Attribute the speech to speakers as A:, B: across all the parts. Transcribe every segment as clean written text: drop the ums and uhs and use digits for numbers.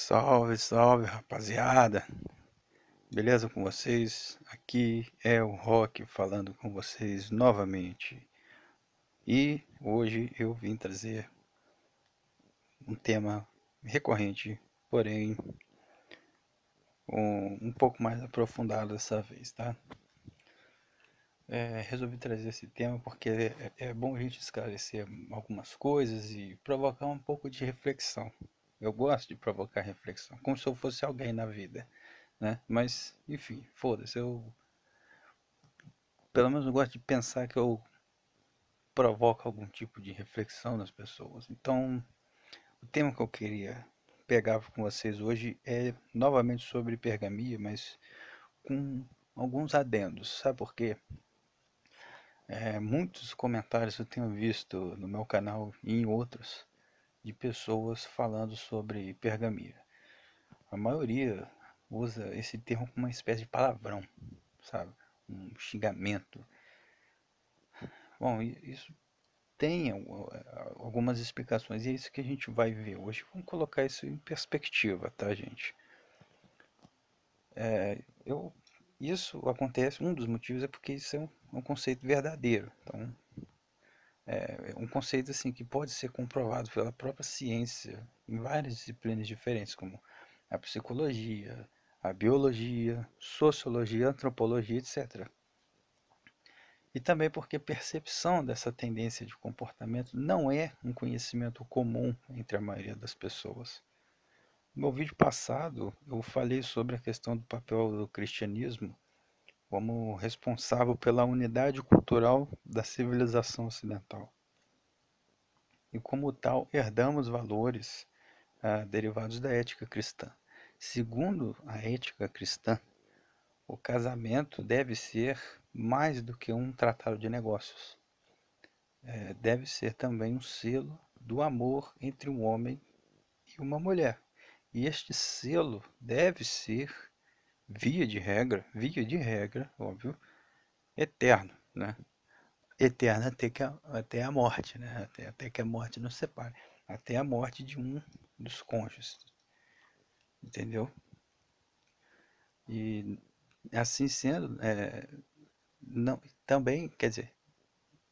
A: Salve, salve, rapaziada. Beleza com vocês? Aqui é o Rock falando com vocês novamente. E hoje eu vim trazer um tema recorrente, porém um pouco mais aprofundado dessa vez, tá? Resolvi trazer esse tema porque é bom a gente esclarecer algumas coisas e provocar um pouco de reflexão. Eu gosto de provocar reflexão, como se eu fosse alguém na vida, né? Mas, enfim, foda-se, eu pelo menos eu gosto de pensar que eu provoco algum tipo de reflexão nas pessoas. Então, o tema que eu queria pegar com vocês hoje é novamente sobre hipergamia, mas com alguns adendos. Sabe por quê? Muitos comentários eu tenho visto no meu canal e em outros de pessoas falando sobre hipergamia. A maioria usa esse termo como uma espécie de palavrão, sabe? Um xingamento. Bom, isso tem algumas explicações, e é isso que a gente vai ver hoje. Vamos colocar isso em perspectiva, tá, gente? Eu, isso acontece, um dos motivos é porque isso é um conceito verdadeiro. Então, é um conceito assim que pode ser comprovado pela própria ciência em várias disciplinas diferentes, como a psicologia, a biologia, sociologia, antropologia, etc. E também porque a percepção dessa tendência de comportamento não é um conhecimento comum entre a maioria das pessoas. No meu vídeo passado, eu falei sobre a questão do papel do cristianismo como responsável pela unidade cultural da civilização ocidental. E como tal, herdamos valores derivados da ética cristã. Segundo a ética cristã, o casamento deve ser mais do que um tratado de negócios. Deve ser também um selo do amor entre um homem e uma mulher. E este selo deve ser, via de regra, óbvio, eterno, né? Eterno até a morte, né? Até que a morte nos separe. Até a morte de um dos cônjuges, entendeu? E assim sendo, não, também, quer dizer,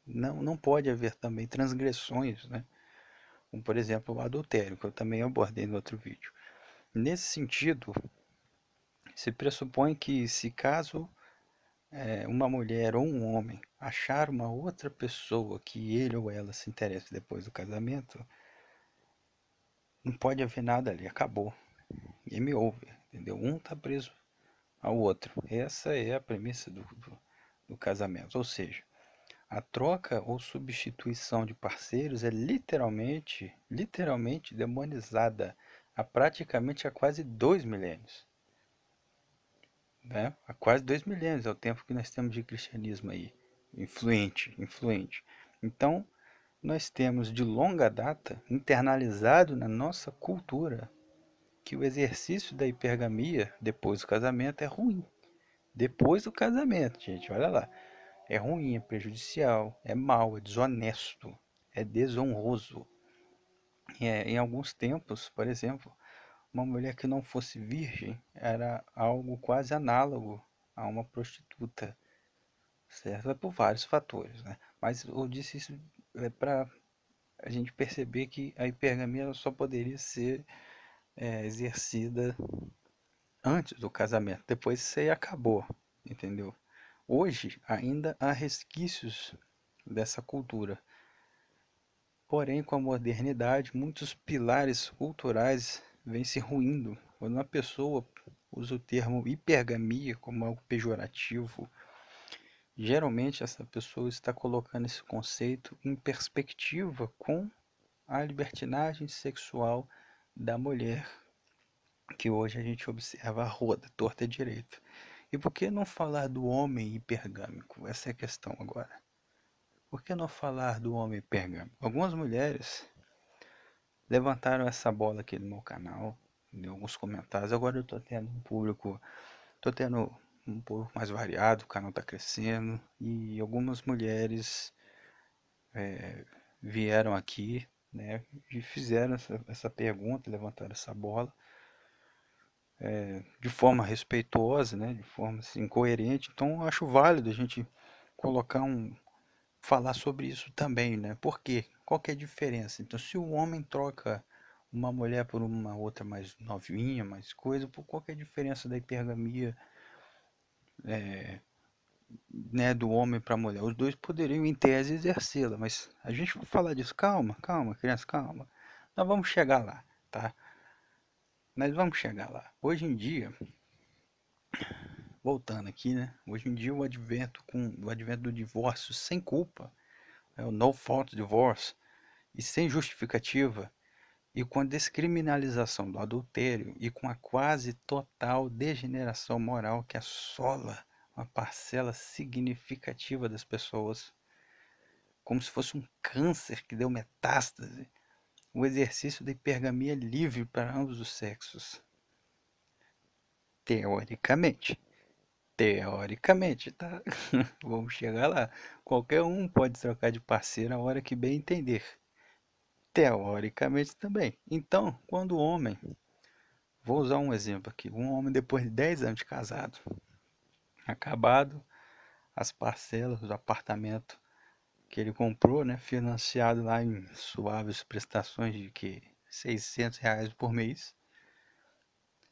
A: não pode haver também transgressões, né? Como, por exemplo, o adultério, que eu também abordei no outro vídeo. Nesse sentido, se pressupõe que se caso uma mulher ou um homem achar uma outra pessoa que ele ou ela se interesse depois do casamento, não pode haver nada ali, acabou. Game over, entendeu? Um está preso ao outro. Essa é a premissa do casamento. Ou seja, a troca ou substituição de parceiros é literalmente demonizada há quase 2 milênios. Né? Há quase 2 milênios é o tempo que nós temos de cristianismo aí, influente. Então, nós temos de longa data internalizado na nossa cultura que o exercício da hipergamia depois do casamento é ruim. Depois do casamento, gente, olha lá. É ruim, é prejudicial, é mau, é desonesto, é desonroso. Em alguns tempos, por exemplo, uma mulher que não fosse virgem era algo quase análogo a uma prostituta, certo? É por vários fatores, né? Mas eu disse isso para a gente perceber que a hipergamia só poderia ser exercida antes do casamento. Depois isso aí acabou, entendeu? Hoje ainda há resquícios dessa cultura. Porém, com a modernidade, muitos pilares culturais vêm se ruindo. Quando uma pessoa usa o termo hipergamia como algo pejorativo, geralmente essa pessoa está colocando esse conceito em perspectiva com a libertinagem sexual da mulher, que hoje a gente observa a roda, torta e direita. E por que não falar do homem hipergâmico? Essa é a questão agora. Por que não falar do homem hipergâmico? Algumas mulheres levantaram essa bola aqui no meu canal, em alguns comentários. Agora eu tô tendo um público mais variado, o canal tá crescendo e algumas mulheres vieram aqui, né, e fizeram essa pergunta, levantaram essa bola. de forma respeitosa, né, de forma assim, coerente. Então, eu acho válido a gente colocar falar sobre isso também, né? Por quê? Qual que é a diferença? Então, se o homem troca uma mulher por uma outra mais novinha, mais coisa, qual que é a diferença da hipergamia, né, do homem para a mulher? Os dois poderiam, em tese, exercê-la, mas a gente vai falar disso. Calma, calma, criança, calma. Nós vamos chegar lá, tá? Nós vamos chegar lá. Hoje em dia, voltando aqui, né? Hoje em dia o advento do divórcio sem culpa, é o no fault divorce, e sem justificativa, e com a descriminalização do adultério e com a quase total degeneração moral que assola uma parcela significativa das pessoas, como se fosse um câncer que deu metástase, o exercício da hipergamia é livre para ambos os sexos. Teoricamente. Teoricamente, tá? Vamos chegar lá. Qualquer um pode trocar de parceiro a hora que bem entender. Teoricamente também. Então, quando o homem, vou usar um exemplo aqui, um homem depois de 10 anos de casado, acabado as parcelas do apartamento que ele comprou, né, financiado lá em suaves prestações de que R$ 600 por mês,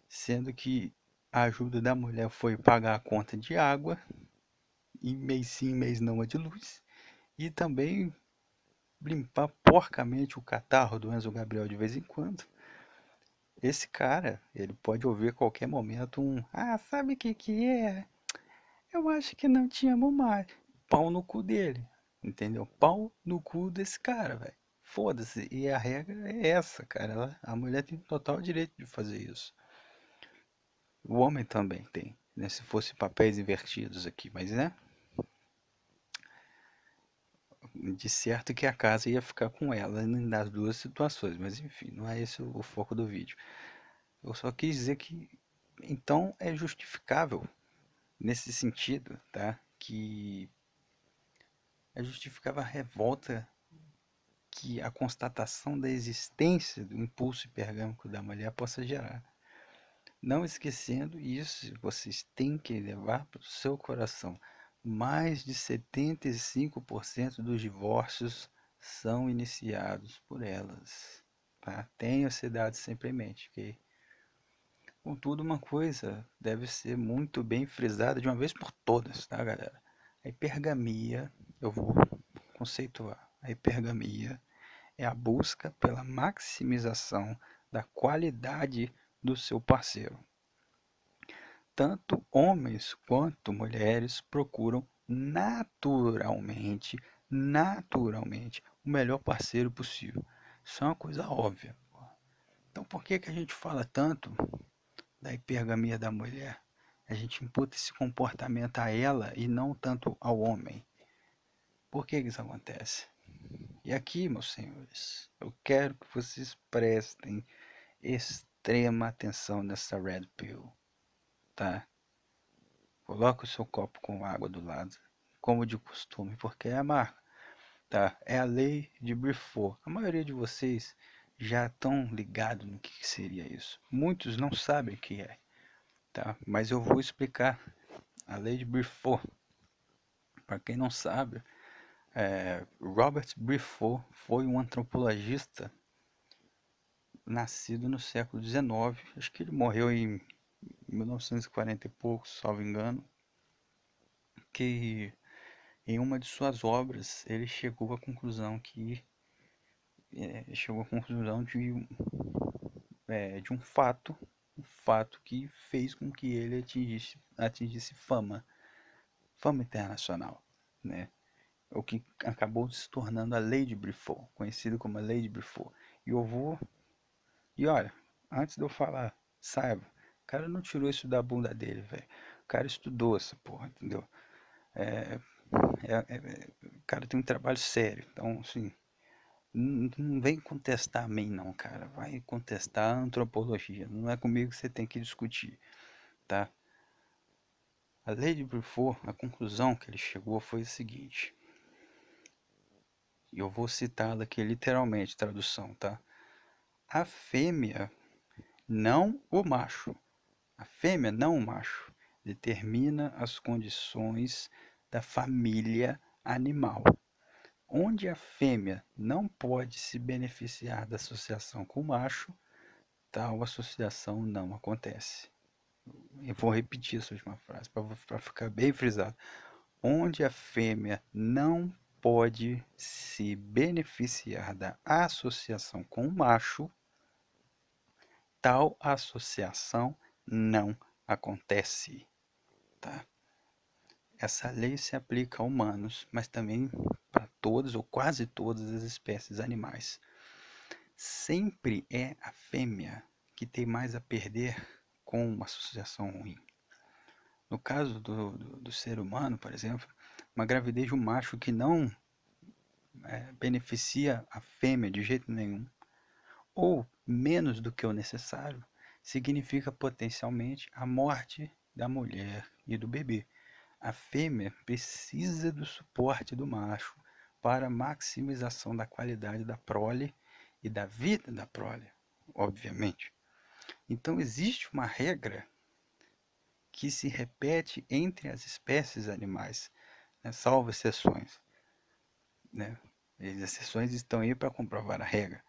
A: sendo que a ajuda da mulher foi pagar a conta de água, e mês sim, mês não a de luz, e também limpar porcamente o catarro do Enzo Gabriel de vez em quando. Esse cara, ele pode ouvir a qualquer momento sabe o que que é? Eu acho que não tínhamos mais. Pau no cu dele, entendeu? Pau no cu desse cara, velho. Foda-se. E a regra é essa, cara. A mulher tem total direito de fazer isso. O homem também tem, né? Se fosse papéis invertidos aqui, mas né? De certo que a casa ia ficar com ela nas duas situações, mas enfim, não é esse o foco do vídeo. Eu só quis dizer que então é justificável nesse sentido, tá? Que é justificável a revolta que a constatação da existência do impulso hipergâmico da mulher possa gerar. Não esquecendo isso, vocês têm que levar para o seu coração. Mais de 75% dos divórcios são iniciados por elas. Tá? Tenha esse dado sempre em mente. Okay? Contudo, uma coisa deve ser muito bem frisada de uma vez por todas, tá, galera? A hipergamia, eu vou conceituar. A hipergamia é a busca pela maximização da qualidade do seu parceiro. Tanto homens quanto mulheres procuram naturalmente, o melhor parceiro possível. Isso é uma coisa óbvia. Então, por que que a gente fala tanto da hipergamia da mulher? A gente imputa esse comportamento a ela e não tanto ao homem. Por que que isso acontece? E aqui, meus senhores, eu quero que vocês prestem extrema atenção nessa Red Pill, tá? Coloque o seu copo com água do lado, como de costume, porque é a marca, tá? É a lei de Brifour. A maioria de vocês já estão ligados no que seria isso. Muitos não sabem o que é, tá? Mas eu vou explicar a lei de Brifour. Para quem não sabe, Robert Brifour foi um antropologista nascido no século XIX. Acho que ele morreu em 1940 e pouco, salvo engano. Que em uma de suas obras ele chegou à conclusão de um fato que fez com que ele atingisse fama internacional, né? O que acabou se tornando a Lei de Brifour, conhecido como a Lei de Brifour. E eu vou E olha, antes de eu falar, saiba, o cara não tirou isso da bunda dele, velho. O cara estudou essa porra, entendeu? É, o cara tem um trabalho sério. Então, assim, não vem contestar a mim, não, cara. Vai contestar a antropologia. Não é comigo que você tem que discutir, tá? A lei de Beaufort, a conclusão que ele chegou foi o seguinte. E eu vou citá-la aqui literalmente, tradução, tá? A fêmea, não o macho. A fêmea, não o macho, determina as condições da família animal. Onde a fêmea não pode se beneficiar da associação com o macho, tal associação não acontece. Eu vou repetir essa última frase para ficar bem frisado. Onde a fêmea não pode se beneficiar da associação com o macho, tal associação não acontece, tá? Essa lei se aplica a humanos, mas também para todas ou quase todas as espécies animais. Sempre é a fêmea que tem mais a perder com uma associação ruim. No caso do ser humano, por exemplo, uma gravidez de um macho que não beneficia a fêmea de jeito nenhum, ou menos do que o necessário, significa potencialmente a morte da mulher e do bebê. A fêmea precisa do suporte do macho para maximização da qualidade da prole e da vida da prole, obviamente. Então existe uma regra que se repete entre as espécies animais, né, salvo exceções, né? As exceções estão aí para comprovar a regra.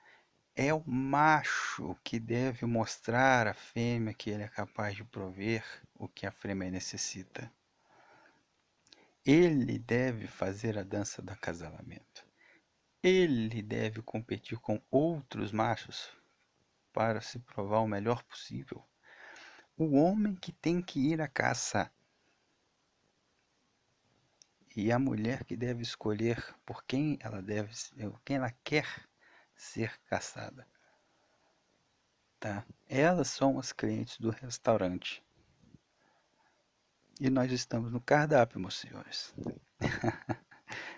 A: É o macho que deve mostrar à fêmea que ele é capaz de prover o que a fêmea necessita. Ele deve fazer a dança do acasalamento. Ele deve competir com outros machos para se provar o melhor possível. O homem que tem que ir à caça e a mulher que deve escolher por quem ela quer ser caçada, tá? Elas são as clientes do restaurante. E nós estamos no cardápio, meus senhores.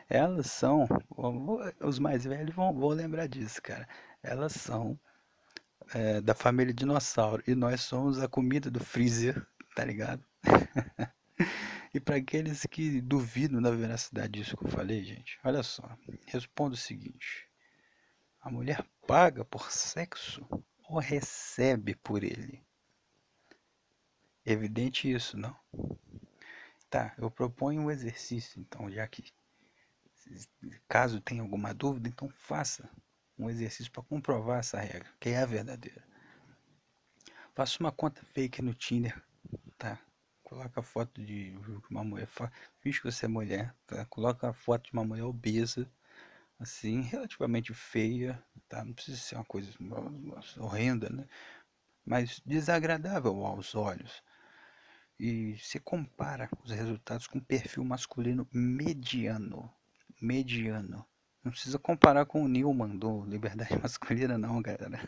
A: Elas são, os mais velhos vão lembrar disso, cara. Elas são da família dinossauro e nós somos a comida do freezer, tá ligado? E para aqueles que duvidam da veracidade disso que eu falei, gente, olha só, respondo o seguinte: a mulher paga por sexo ou recebe por ele? Evidente isso, não? Tá, eu proponho um exercício, então, já que caso tenha alguma dúvida, então faça um exercício para comprovar essa regra, que é a verdadeira. Faça uma conta fake no Tinder, tá? Coloca a foto de uma mulher, finge que você é mulher, tá? Coloca a foto de uma mulher obesa, assim, relativamente feia, tá? Não precisa ser uma coisa horrenda, né? Mas desagradável aos olhos. E se compara os resultados com um perfil masculino mediano. Mediano. Não precisa comparar com o Newman do Liberdade Masculina, não, galera.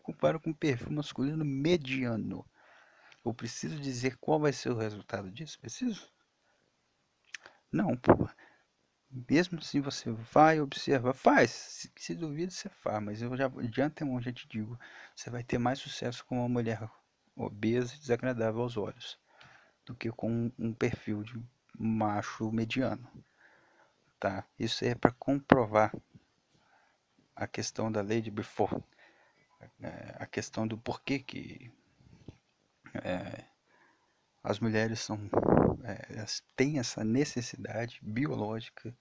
A: Compara com um perfil masculino mediano. Eu preciso dizer qual vai ser o resultado disso? Preciso? Não, pô. Mesmo assim você vai observar, faz. Se duvida, você faz. Mas eu já de antemão já te digo, você vai ter mais sucesso com uma mulher obesa e desagradável aos olhos do que com um perfil de macho mediano, tá? Isso é para comprovar a questão da lei de Beaufort, a questão do porquê que as mulheres elas têm essa necessidade biológica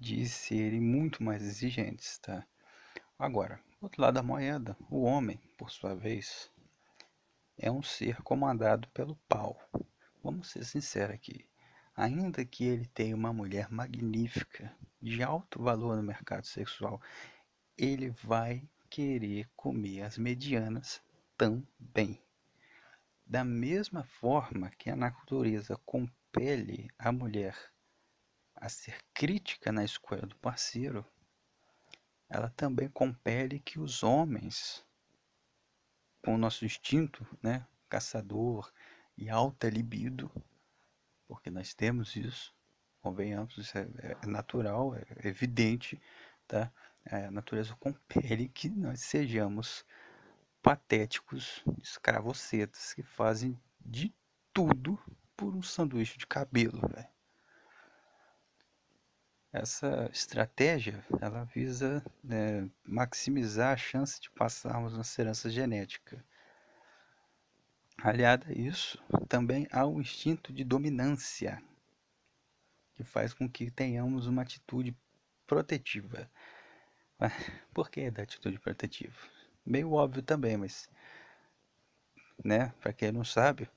A: de serem muito mais exigentes, tá? Agora, do outro lado da moeda, o homem, por sua vez, é um ser comandado pelo pau. Vamos ser sinceros aqui. Ainda que ele tenha uma mulher magnífica, de alto valor no mercado sexual, ele vai querer comer as medianas também. Da mesma forma que a natureza compele a mulher a ser crítica na escolha do parceiro, ela também compele que os homens, com o nosso instinto, né, caçador e alta libido, porque nós temos isso, convenhamos, isso é natural, é evidente, tá? A natureza compele que nós sejamos patéticos escravocetas que fazem de tudo por um sanduíche de cabelo, velho. Essa estratégia, ela visa, né, maximizar a chance de passarmos nossa herança genética. Aliado a isso, também há o instinto de dominância, que faz com que tenhamos uma atitude protetiva. Por que da atitude protetiva? Meio óbvio também, mas, né, para quem não sabe,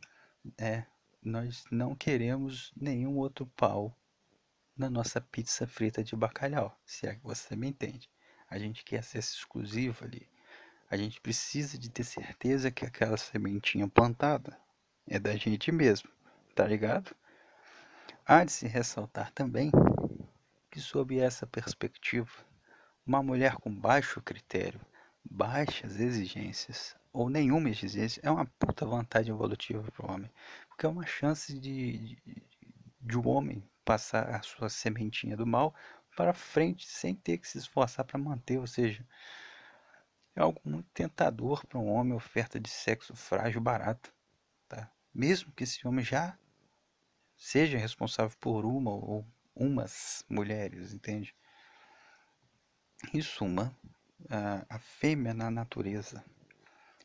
A: é, nós não queremos nenhum outro pau na nossa pizza frita de bacalhau, se é que você me entende. A gente quer acesso exclusivo ali. A gente precisa de ter certeza que aquela sementinha plantada é da gente mesmo, tá ligado? Há de se ressaltar também que, sob essa perspectiva, uma mulher com baixo critério, baixas exigências ou nenhuma exigência é uma puta vantagem evolutiva para o homem, porque é uma chance de o homem passar a sua sementinha do mal para frente sem ter que se esforçar para manter, ou seja, é algo muito tentador para um homem oferta de sexo frágil barato, tá? Mesmo que esse homem já seja responsável por uma ou umas mulheres, entende? Em suma, a fêmea na natureza.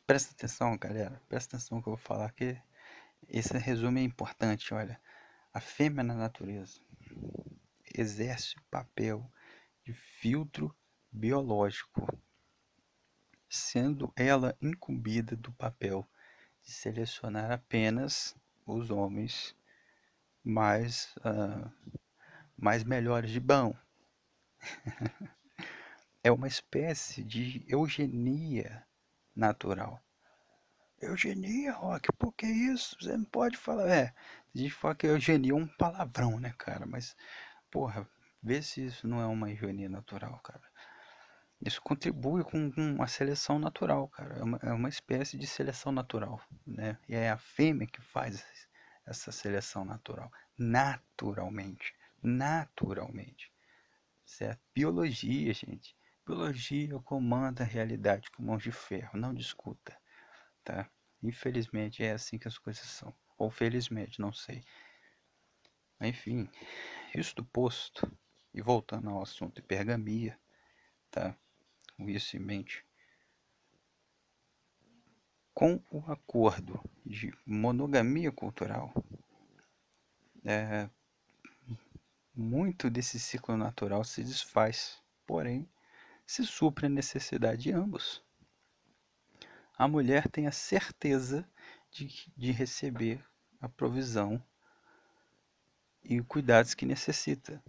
A: Presta atenção, galera. Presta atenção que eu vou falar que esse resumo é importante. Olha, a fêmea na natureza exerce o papel de filtro biológico, sendo ela incumbida do papel de selecionar apenas os homens mais melhores de bom. É uma espécie de eugenia natural. Eugenia, Rock, por que isso? Você não pode falar. A gente fala que eugenia é um palavrão, né, cara? Mas, porra, vê se isso não é uma eugenia natural, cara. Isso contribui com a seleção natural, cara. É uma espécie de seleção natural, né? E é a fêmea que faz essa seleção natural. Naturalmente. Naturalmente. Certo? Biologia, gente. Biologia comanda a realidade com mãos de ferro. Não discuta, tá? Infelizmente é assim que as coisas são. Ou felizmente, não sei. Enfim, isto posto, e voltando ao assunto hipergamia, tá? Com isso em mente, com o acordo de monogamia cultural, é, muito desse ciclo natural se desfaz, porém, se supre a necessidade de ambos. A mulher tem a certeza de receber a provisão e cuidados que necessita.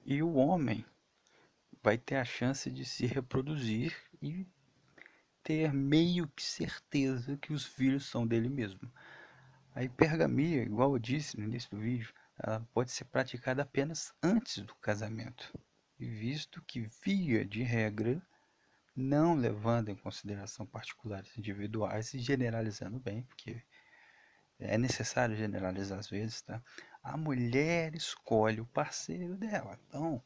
A: E o homem vai ter a chance de se reproduzir e ter meio que certeza que os filhos são dele mesmo. A hipergamia, igual eu disse no início do vídeo, ela pode ser praticada apenas antes do casamento, visto que, via de regra, não levando em consideração particulares individuais e generalizando bem, porque é necessário generalizar às vezes, tá? A mulher escolhe o parceiro dela, então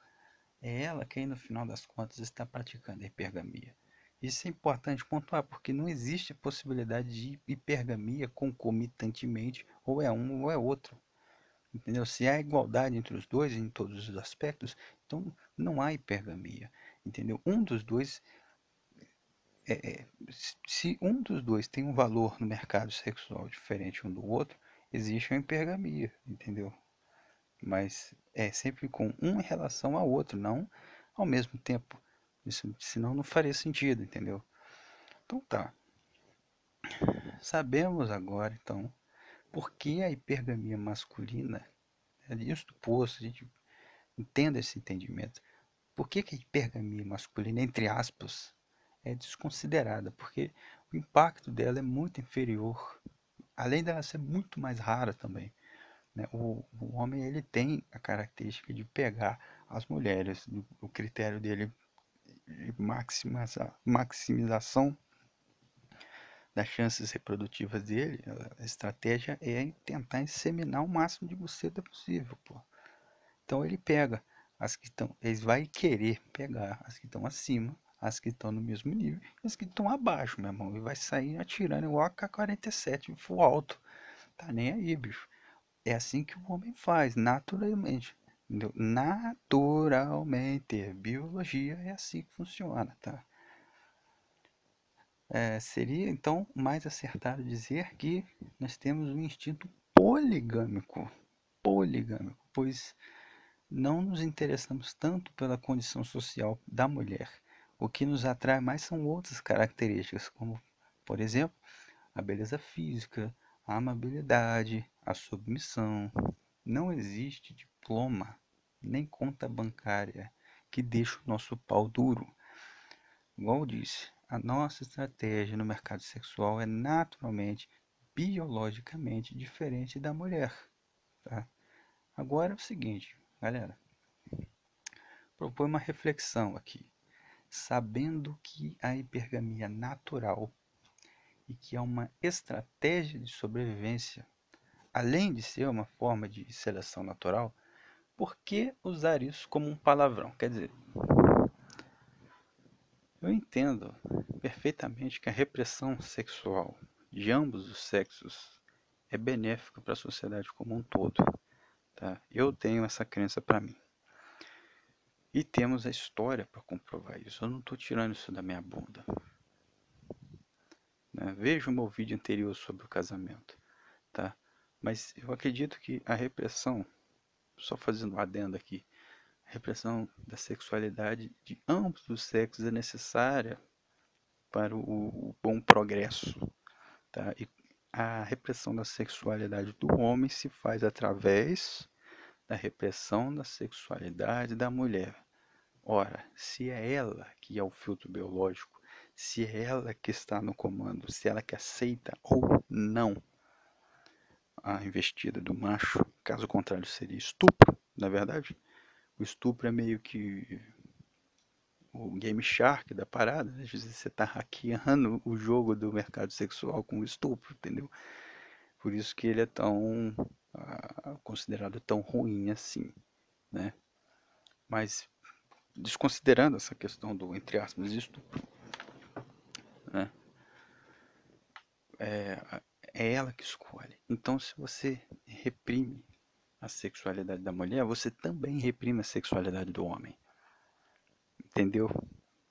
A: é ela quem no final das contas está praticando a hipergamia. Isso é importante pontuar, porque não existe a possibilidade de hipergamia concomitantemente, ou é um ou é outro. Entendeu? Se há igualdade entre os dois em todos os aspectos, então não há hipergamia. Entendeu? Se um dos dois tem um valor no mercado sexual diferente um do outro, existe uma hipergamia, entendeu? Mas é sempre com um em relação ao outro, não ao mesmo tempo. Isso, senão não faria sentido, entendeu? Então tá. Sabemos agora, então, por que a hipergamia masculina, é disso posto, a gente entenda esse entendimento. Por que a hipergamia masculina, entre aspas, é desconsiderada? Porque o impacto dela é muito inferior, além dela ser muito mais rara também, né? O homem ele tem a característica de pegar as mulheres, o critério dele de maximização das chances reprodutivas dele, a estratégia é tentar inseminar o máximo de buceta possível, pô. Então ele pega as que estão, eles vai querer pegar as que estão acima, as que estão no mesmo nível, e as que estão abaixo, meu irmão, e vai sair atirando igual a K-47 full alto. Tá nem aí, bicho. É assim que o homem faz, naturalmente. Entendeu? Naturalmente. Biologia é assim que funciona, tá? Seria então mais acertado dizer que nós temos um instinto poligâmico, pois não nos interessamos tanto pela condição social da mulher. O que nos atrai mais são outras características, como, por exemplo, a beleza física, a amabilidade, a submissão. Não existe diploma nem conta bancária que deixe o nosso pau duro. Igual eu disse, a nossa estratégia no mercado sexual é naturalmente, biologicamente diferente da mulher, tá? Agora é o seguinte, galera, propõe uma reflexão aqui. Sabendo que a hipergamia é natural e que é uma estratégia de sobrevivência, além de ser uma forma de seleção natural, por que usar isso como um palavrão? Quer dizer, eu entendo perfeitamente que a repressão sexual de ambos os sexos é benéfica para a sociedade como um todo, tá? Eu tenho essa crença para mim. E temos a história para comprovar isso. Eu não estou tirando isso da minha bunda, né? Veja o meu vídeo anterior sobre o casamento, tá? Mas eu acredito que a repressão, só fazendo um adendo aqui, a repressão da sexualidade de ambos os sexos é necessária para o bom progresso, tá? E a repressão da sexualidade do homem se faz através da repressão da sexualidade da mulher. Ora, se é ela que é o filtro biológico, se é ela que está no comando, se é ela que aceita ou não a investida do macho, caso contrário seria estupro, na verdade. O estupro é meio que o Game Shark da parada, né? Às vezes você está hackeando o jogo do mercado sexual com o estupro, entendeu? Por isso que ele é tão considerado tão ruim assim, né? Mas desconsiderando essa questão do, entre aspas, estupro, né? É ela que escolhe. Então, se você reprime a sexualidade da mulher, você também reprime a sexualidade do homem. Entendeu?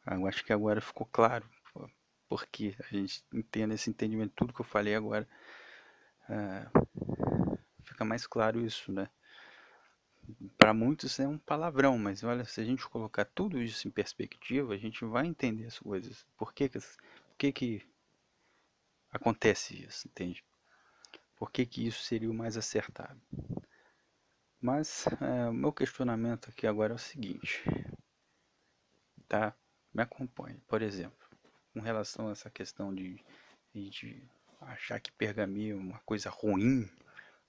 A: Eu acho que agora ficou claro porque a gente entende esse entendimento, tudo que eu falei agora, fica mais claro isso, né? Para muitos é um palavrão, mas olha, se a gente colocar tudo isso em perspectiva, a gente vai entender as coisas. Por que que acontece isso, entende? Por que que isso seria o mais acertado? Mas o meu questionamento aqui agora é o seguinte, tá? Me acompanhe, por exemplo, com relação a essa questão de achar que pergaminho é uma coisa ruim,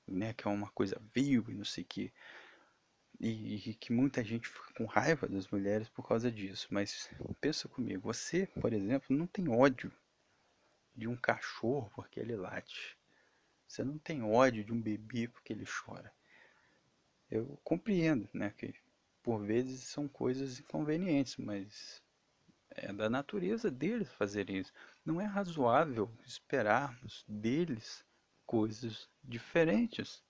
A: né? Que é uma coisa vil e não sei o quê. E que muita gente fica com raiva das mulheres por causa disso. Mas pensa comigo, você, por exemplo, não tem ódio de um cachorro porque ele late. Você não tem ódio de um bebê porque ele chora. Eu compreendo, né, que por vezes são coisas inconvenientes, mas é da natureza deles fazerem isso. Não é razoável esperarmos deles coisas diferentes.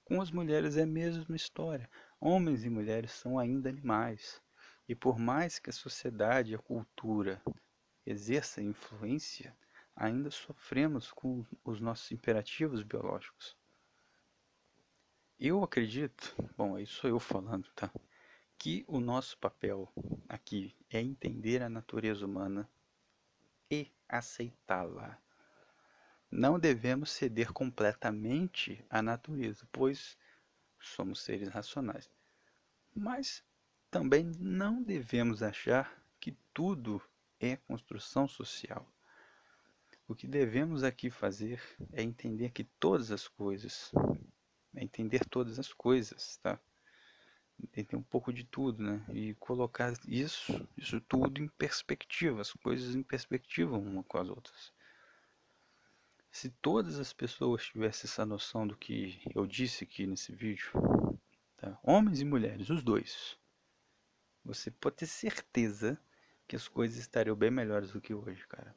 A: Com as mulheres é a mesma história. Homens e mulheres são ainda animais. E por mais que a sociedade e a cultura exerça influência, ainda sofremos com os nossos imperativos biológicos. Eu acredito, bom, isso sou eu falando, tá? Que o nosso papel aqui é entender a natureza humana e aceitá-la. Não devemos ceder completamente à natureza, pois somos seres racionais. Mas também não devemos achar que tudo é construção social. O que devemos aqui fazer é entender que todas as coisas, é entender todas as coisas, tá? Entender um pouco de tudo, né? E colocar isso tudo em perspectiva, as coisas em perspectiva uma com as outras. Se todas as pessoas tivessem essa noção do que eu disse aqui nesse vídeo, tá? Homens e mulheres, os dois, você pode ter certeza que as coisas estariam bem melhores do que hoje, cara.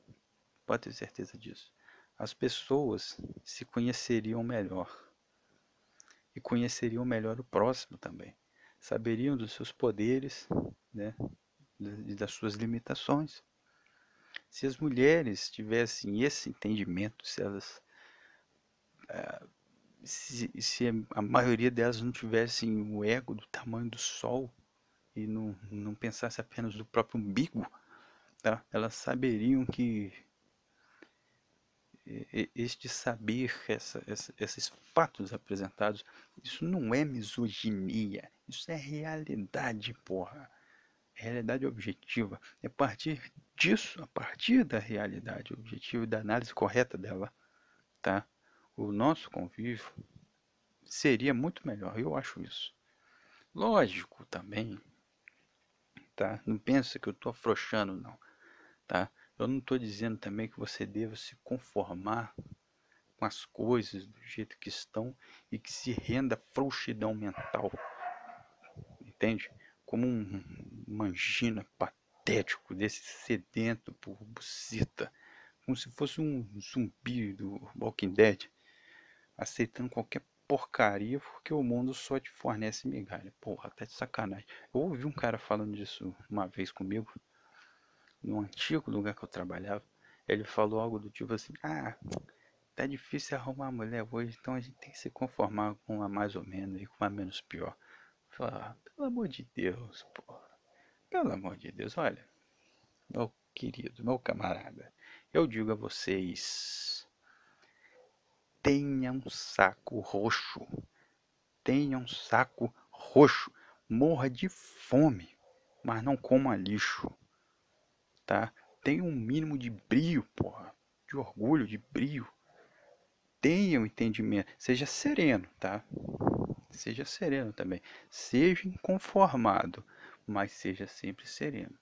A: Pode ter certeza disso. As pessoas se conheceriam melhor e conheceriam melhor o próximo também. Saberiam dos seus poderes, né, e das suas limitações. Se as mulheres tivessem esse entendimento, se elas, se a maioria delas não tivessem o ego do tamanho do sol e não pensasse apenas do próprio umbigo, tá? Elas saberiam que este saber, esses fatos apresentados, isso não é misoginia, isso é realidade, porra. Realidade objetiva. É a partir disso, a partir da realidade objetiva e da análise correta dela, tá? O nosso convívio seria muito melhor, eu acho isso. Lógico também, tá? Não pensa que eu tô afrouxando, não, tá? Eu não estou dizendo também que você deva se conformar com as coisas do jeito que estão e que se renda à frouxidão mental, entende? Como um mangina patético desse sedento por buceta, como se fosse um zumbi do Walking Dead, aceitando qualquer porcaria porque o mundo só te fornece migalha. Porra, até de sacanagem. Eu ouvi um cara falando disso uma vez comigo, no antigo lugar que eu trabalhava. Ele falou algo do tipo assim: ah, tá difícil arrumar mulher hoje, então a gente tem que se conformar com uma mais ou menos e com uma menos pior. Eu falei, ah, pelo amor de Deus, porra. Pelo amor de Deus, olha, meu querido, meu camarada, eu digo a vocês, tenha um saco roxo, tenha um saco roxo, morra de fome, mas não coma lixo, tá? Tenha um mínimo de brio, porra, de orgulho, de brio. Tenha um entendimento, seja sereno, tá? Seja sereno também. Seja inconformado, mas seja sempre sereno.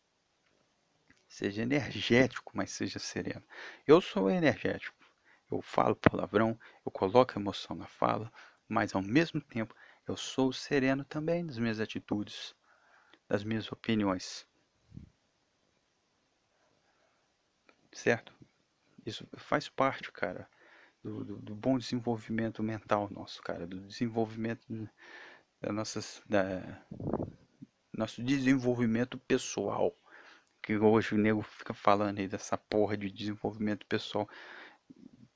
A: Seja energético, mas seja sereno. Eu sou energético. Eu falo palavrão, eu coloco emoção na fala, mas ao mesmo tempo eu sou sereno também nas minhas atitudes, das minhas opiniões. Certo? Isso faz parte, cara, do bom desenvolvimento mental nosso, cara, do desenvolvimento da nossas, da, nosso desenvolvimento pessoal. Que hoje o nego fica falando aí dessa porra de desenvolvimento pessoal.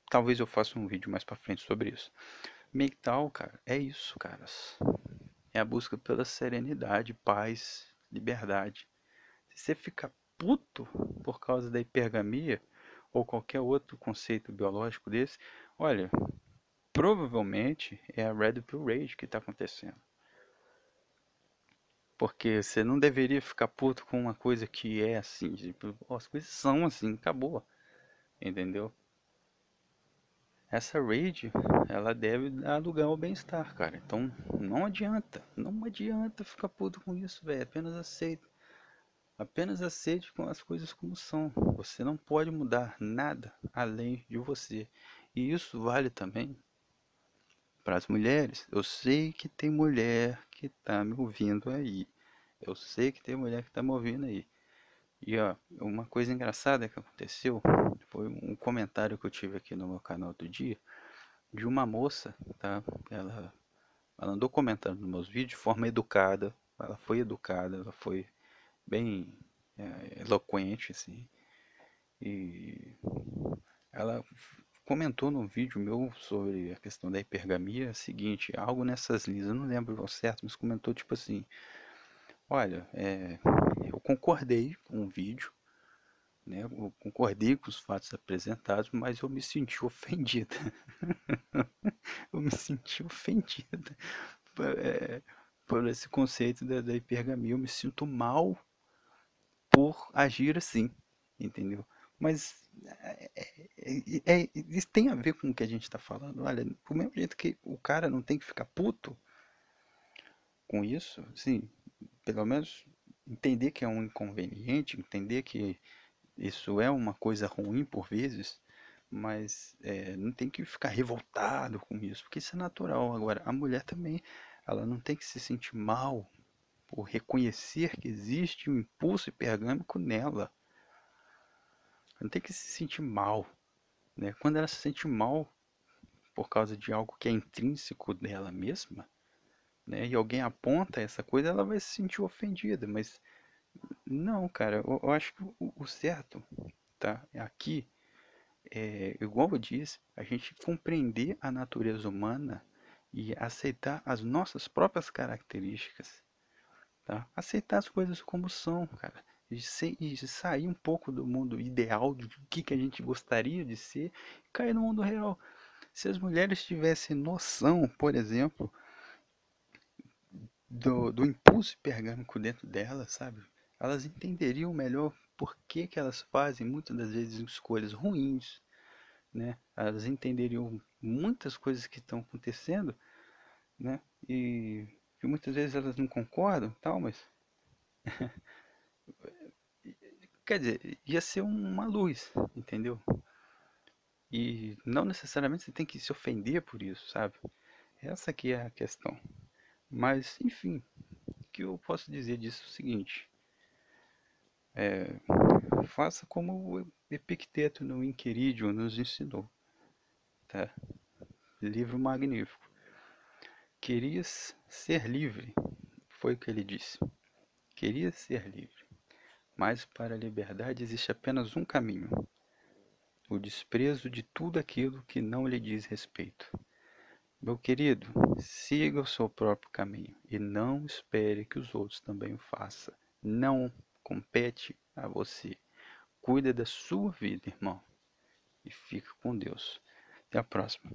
A: Talvez eu faça um vídeo mais pra frente sobre isso. Mental, cara, é isso, caras. É a busca pela serenidade, paz, liberdade. Se você fica puto por causa da hipergamia ou qualquer outro conceito biológico desse, olha, provavelmente é a Red Pill Rage que está acontecendo. Porque você não deveria ficar puto com uma coisa que é assim, tipo, as coisas são assim, acabou, entendeu? Essa rage, ela deve dar lugar ao bem-estar, cara. Então, não adianta ficar puto com isso, velho. Apenas aceite com as coisas como são. Você não pode mudar nada além de você. E isso vale também para as mulheres. Eu sei que tem mulher que tá me ouvindo aí. Eu sei que tem mulher que tá me ouvindo aí. E ó, uma coisa engraçada que aconteceu foi um comentário que eu tive aqui no meu canal outro dia de uma moça, tá? Ela andou comentando nos meus vídeos de forma educada. Ela foi educada, ela foi bem eloquente, assim. E ela comentou num vídeo meu sobre a questão da hipergamia, o seguinte, algo nessas linhas, eu não lembro ao certo, mas comentou tipo assim, olha, eu concordei com o vídeo, né? Eu concordei com os fatos apresentados, mas eu me senti ofendida. Eu me senti ofendida é, por esse conceito da hipergamia. Eu me sinto mal por agir assim, entendeu? Mas isso tem a ver com o que a gente está falando. Olha, do mesmo jeito que o cara não tem que ficar puto com isso, assim, pelo menos entender que é um inconveniente, entender que isso é uma coisa ruim por vezes, mas não tem que ficar revoltado com isso, porque isso é natural. Agora, a mulher também, ela não tem que se sentir mal por reconhecer que existe um impulso hipergâmico nela. Ela não tem que se sentir mal, né? Quando ela se sente mal por causa de algo que é intrínseco dela mesma, né? E alguém aponta essa coisa, ela vai se sentir ofendida, mas não, cara, eu acho que o certo, tá? Aqui, igual eu disse, a gente compreender a natureza humana e aceitar as nossas próprias características, tá? Aceitar as coisas como são, cara. E sair um pouco do mundo ideal de que a gente gostaria de ser e cair no mundo real. Se as mulheres tivessem noção, por exemplo, do impulso hipergâmico dentro delas, sabe? Elas entenderiam melhor por que que elas fazem muitas das vezes escolhas ruins, né? Elas entenderiam muitas coisas que estão acontecendo, né? E que muitas vezes elas não concordam, tal, mas quer dizer, ia ser uma luz, entendeu? E não necessariamente você tem que se ofender por isso, sabe? Essa aqui é a questão. Mas, enfim, o que eu posso dizer disso é o seguinte: faça como o Epicteto no Inquiridion nos ensinou, tá? Livro magnífico. Querias ser livre, foi o que ele disse. Queria ser livre, mas para a liberdade existe apenas um caminho: o desprezo de tudo aquilo que não lhe diz respeito. Meu querido, siga o seu próprio caminho e não espere que os outros também o façam. Não compete a você. Cuida da sua vida, irmão, e fica com Deus. Até a próxima.